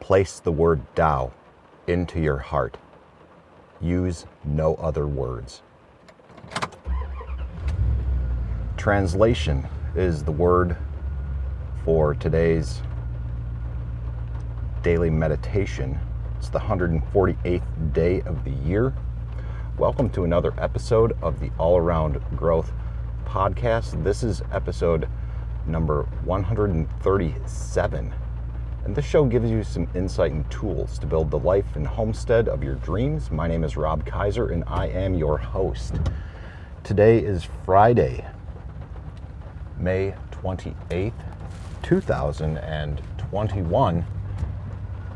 Place the word Tao into your heart. Use no other words. Translation is the word for today's daily meditation. It's the 148th day of the year. Welcome to another episode of the All Around Growth podcast. This is episode number 137. And this show gives you some insight and tools to build the life and homestead of your dreams. My name is Rob Kaiser and I am your host. Today is Friday, May 28th, 2021.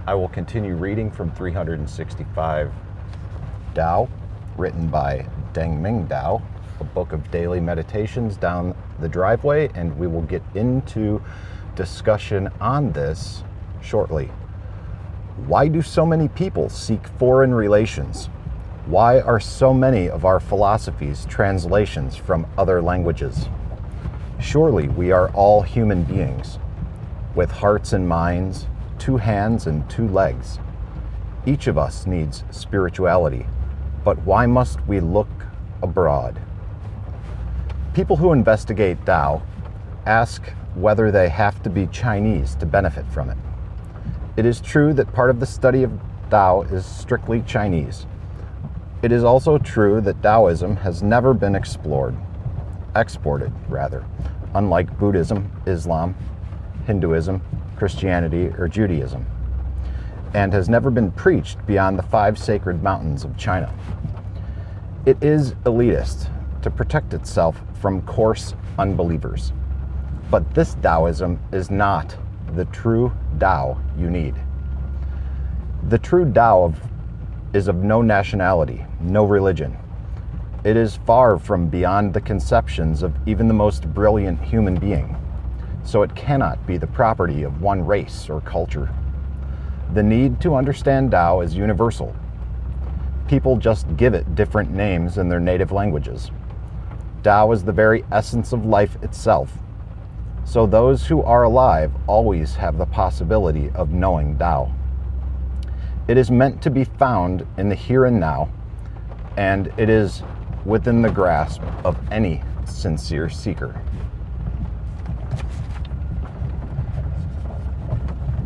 I will continue reading from 365 Tao, written by Deng Ming Tao, a book of daily meditations down the driveway, and we will get into discussion on this shortly. Why do so many people seek foreign relations? Why are so many of our philosophies translations from other languages? Surely we are all human beings with hearts and minds, 2 hands and 2 legs. Each of us needs spirituality, but why must we look abroad? People who investigate Tao ask whether they have to be Chinese to benefit from it. It is true that part of the study of Tao is strictly Chinese. It is also true that Taoism has never been exported, unlike Buddhism, Islam, Hinduism, Christianity, or Judaism, and has never been preached beyond the 5 sacred mountains of China. It is elitist to protect itself from coarse unbelievers. But this Taoism is not the true Tao you need. The true Tao is of no nationality, no religion. It is far from beyond the conceptions of even the most brilliant human being, so it cannot be the property of one race or culture. The need to understand Tao is universal. People just give it different names in their native languages. Tao is the very essence of life itself. So those who are alive always have the possibility of knowing Tao. It is meant to be found in the here and now, and it is within the grasp of any sincere seeker.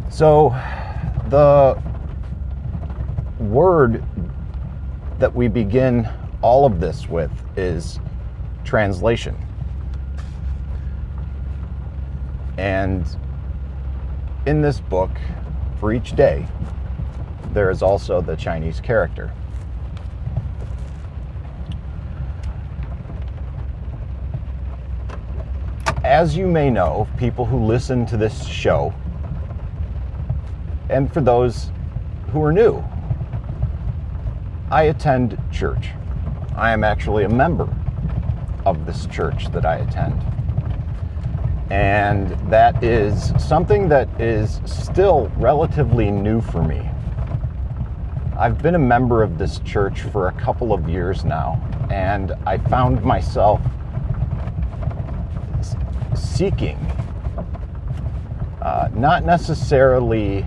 So the word that we begin all of this with is translation. And in this book, for each day, there is also the Chinese character. As you may know, people who listen to this show, and for those who are new, I attend church. I am actually a member of this church that I attend. And that is something that is still relatively new for me. I've been a member of this church for a couple of years now, and I found myself seeking, not necessarily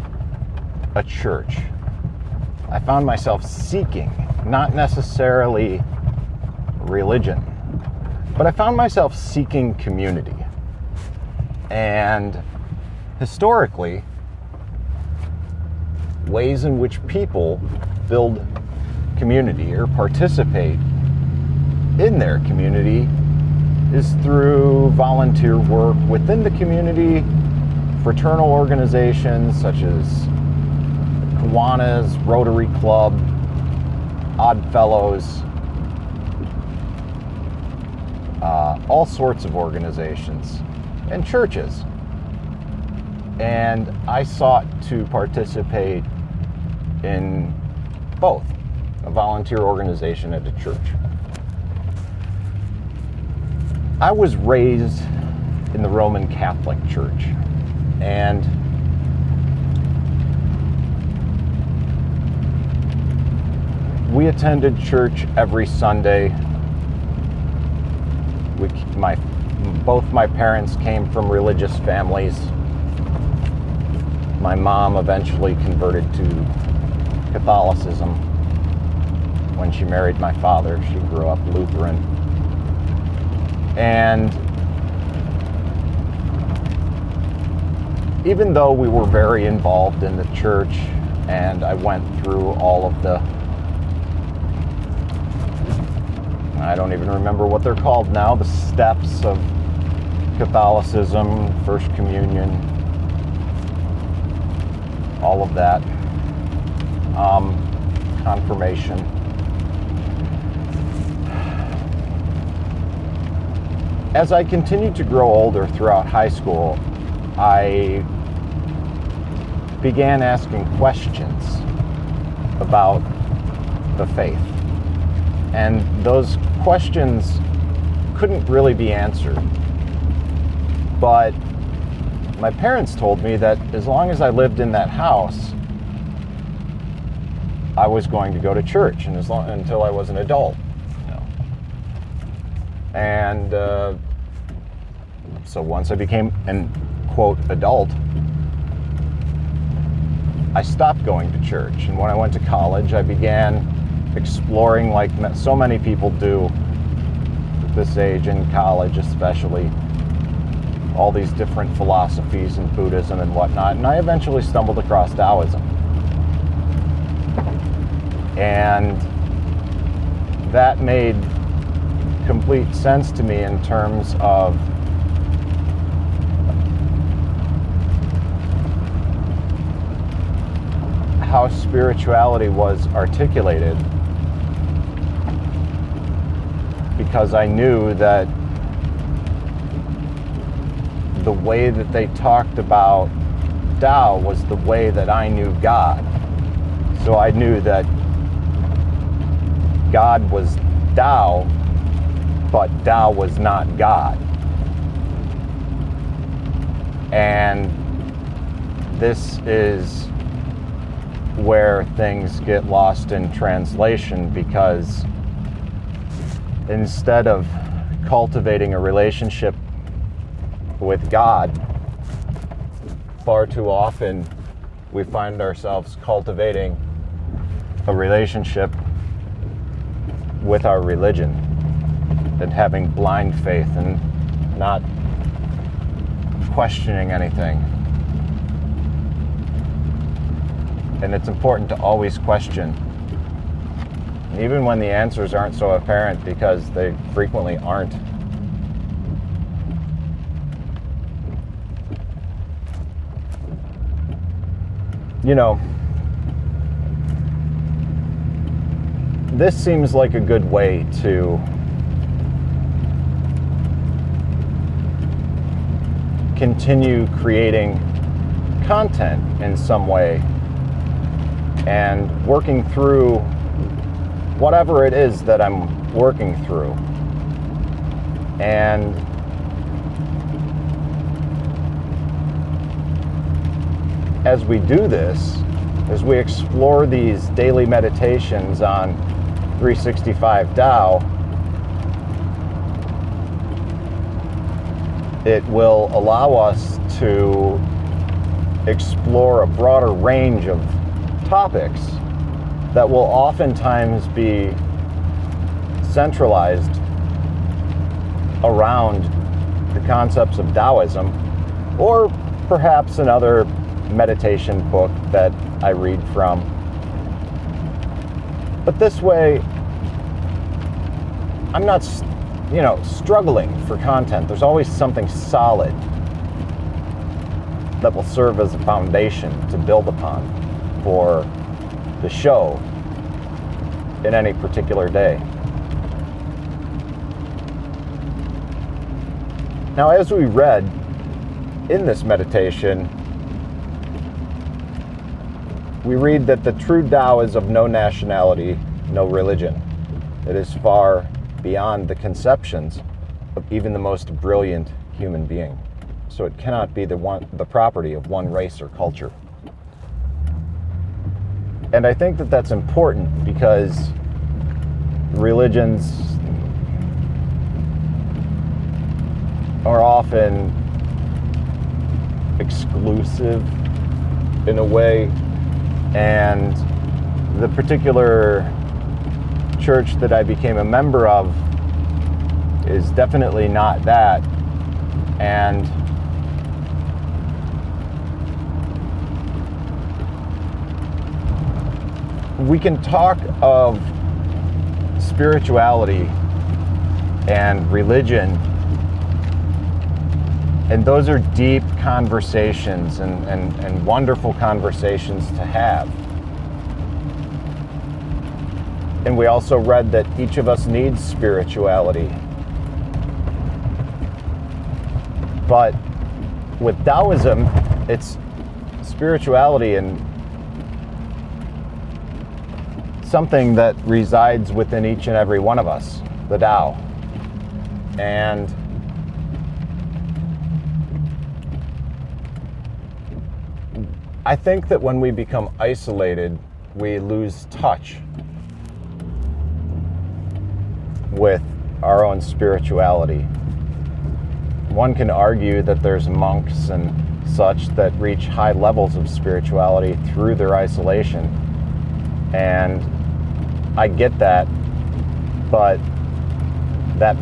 a church. I found myself seeking, not necessarily religion, but I found myself seeking community. And historically, ways in which people build community or participate in their community is through volunteer work within the community, fraternal organizations such as Kiwanis, Rotary Club, Odd Fellows, all sorts of organizations, and churches. And I sought to participate in both a volunteer organization and a church. I was raised in the Roman Catholic Church, and we attended church every Sunday. Both my parents came from religious families. My mom eventually converted to Catholicism when she married my father. She grew up Lutheran. And even though we were very involved in the church, and I went through all of the, I don't even remember what they're called now, the steps of Catholicism, First Communion, all of that, confirmation. As I continued to grow older throughout high school, I began asking questions about the faith. And those questions couldn't really be answered. But my parents told me that as long as I lived in that house, I was going to go to church, and until I was an adult. And so once I became an, quote, adult, I stopped going to church. And when I went to college, I began exploring, like so many people do at this age, in college especially, all these different philosophies and Buddhism and whatnot. And I eventually stumbled across Taoism. And that made complete sense to me in terms of how spirituality was articulated, because I knew that the way that they talked about Tao was the way that I knew God. So I knew that God was Tao, but Tao was not God. And this is where things get lost in translation, because instead of cultivating a relationship with God, far too often we find ourselves cultivating a relationship with our religion and having blind faith and not questioning anything. And it's important to always question, even when the answers aren't so apparent, because they frequently aren't. You know, this seems like a good way to continue creating content in some way and working through whatever it is that I'm working through. And as we do this, as we explore these daily meditations on 365 Tao, it will allow us to explore a broader range of topics that will oftentimes be centralized around the concepts of Taoism, or perhaps another meditation book that I read from. But this way, I'm not, struggling for content. There's always something solid that will serve as a foundation to build upon for the show in any particular day. Now, as we read in this meditation, we read that the true Tao is of no nationality, no religion. It is far beyond the conceptions of even the most brilliant human being. So it cannot be the property of one race or culture. And I think that that's important, because religions are often exclusive in a way, and the particular church that I became a member of is definitely not that. And we can talk of spirituality and religion, and those are deep conversations and wonderful conversations to have. And we also read that each of us needs spirituality. But with Taoism, it's spirituality and something that resides within each and every one of us, the Tao. And I think that when we become isolated, we lose touch with our own spirituality. One can argue that there's monks and such that reach high levels of spirituality through their isolation. And I get that, but that,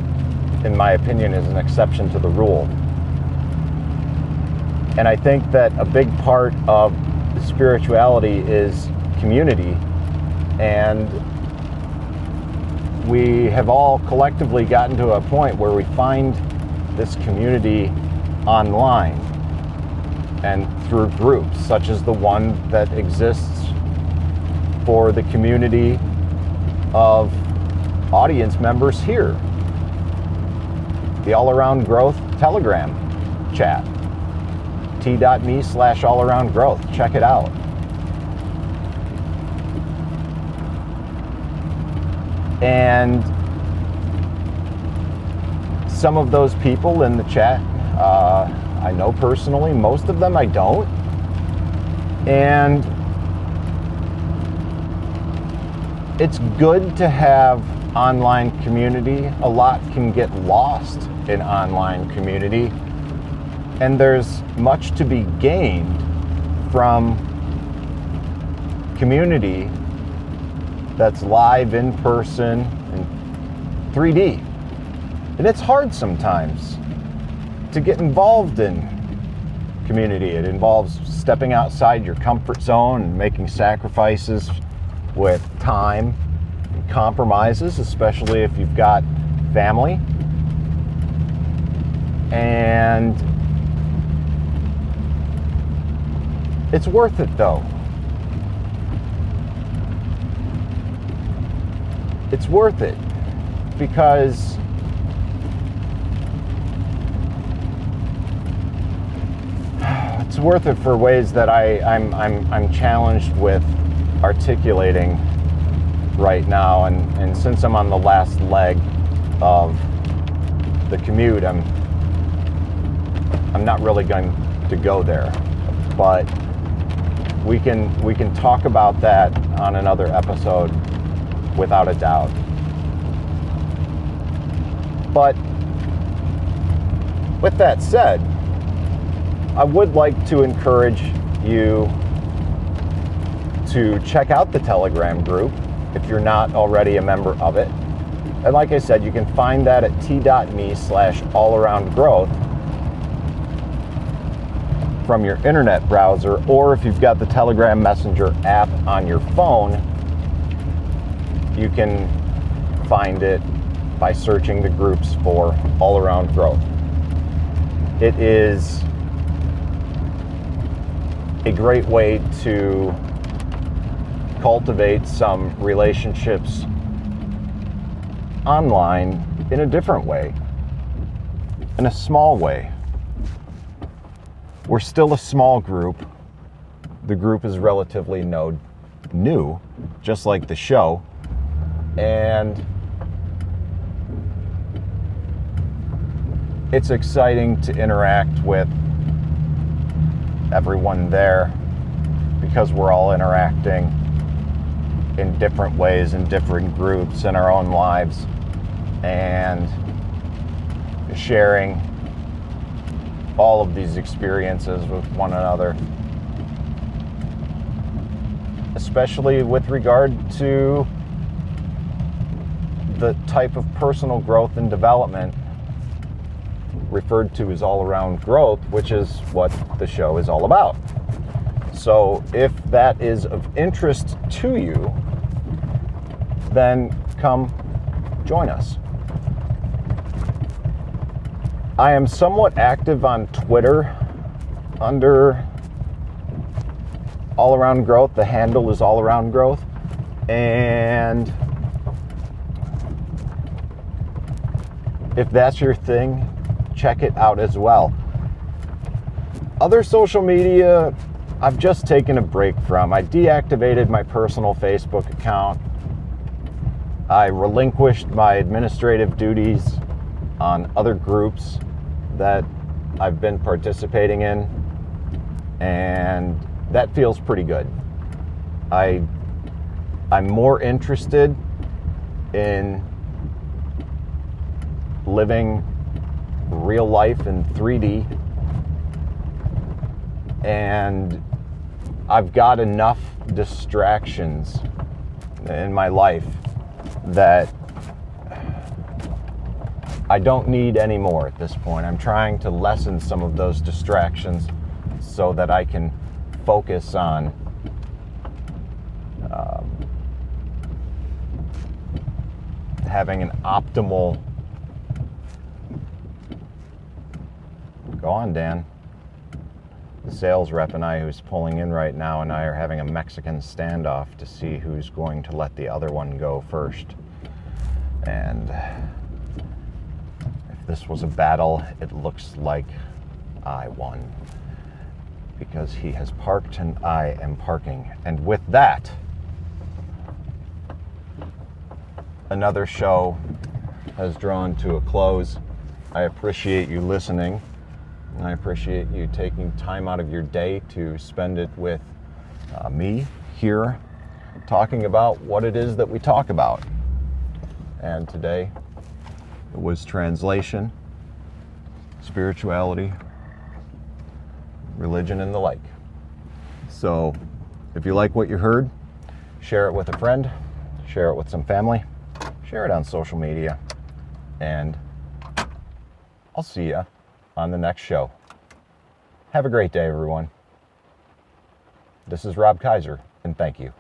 in my opinion, is an exception to the rule. And I think that a big part of spirituality is community, and we have all collectively gotten to a point where we find this community online and through groups such as the one that exists for the community of audience members here, the All Around Growth Telegram chat, t.me/allaroundgrowth. Check it out. And some of those people in the chat, I know personally. Most of them I don't. And it's good to have online community. A lot can get lost in online community. And there's much to be gained from community that's live, in person, and 3D. And it's hard sometimes to get involved in community. It involves stepping outside your comfort zone and making sacrifices with time and compromises, especially if you've got family. And it's worth it, though. It's worth it because it's worth it for ways that I'm challenged with articulating right now, and since I'm on the last leg of the commute, I'm not really going to go there, but we can talk about that on another episode without a doubt. But with that said, I would like to encourage you to check out the Telegram group if you're not already a member of it. And like I said, you can find that at t.me/allaroundgrowth from your internet browser, or if you've got the Telegram Messenger app on your phone, you can find it by searching the groups for All Around Growth. It is a great way to cultivate some relationships online in a different way, in a small way. We're still a small group. The group is relatively new, just like the show. And it's exciting to interact with everyone there because we're all interacting in different ways, in different groups, in our own lives, and sharing all of these experiences with one another. especially with regard to the type of personal growth and development referred to as all-around growth, which is what the show is all about. So if that is of interest to you, then come join us. I am somewhat active on Twitter under All Around Growth. The handle is All Around Growth. And if that's your thing, check it out as well. Other social media, I've just taken a break from. I deactivated my personal Facebook account. I relinquished my administrative duties on other groups that I've been participating in, and that feels pretty good. I'm more interested in living real life in 3D, and I've got enough distractions in my life that I don't need any more at this point. I'm trying to lessen some of those distractions so that I can focus on having an optimal... Go on, Dan. The sales rep and I, who's pulling in right now, and I are having a Mexican standoff to see who's going to let the other one go first. And if this was a battle, it looks like I won, because he has parked and I am parking. And with that, another show has drawn to a close. I appreciate you listening. I appreciate you taking time out of your day to spend it with me here, talking about what it is that we talk about. And today it was translation, spirituality, religion, and the like. So if you like what you heard, share it with a friend, share it with some family, share it on social media, and I'll see you on the next show. Have a great day, everyone. This is Rob Kaiser, and thank you.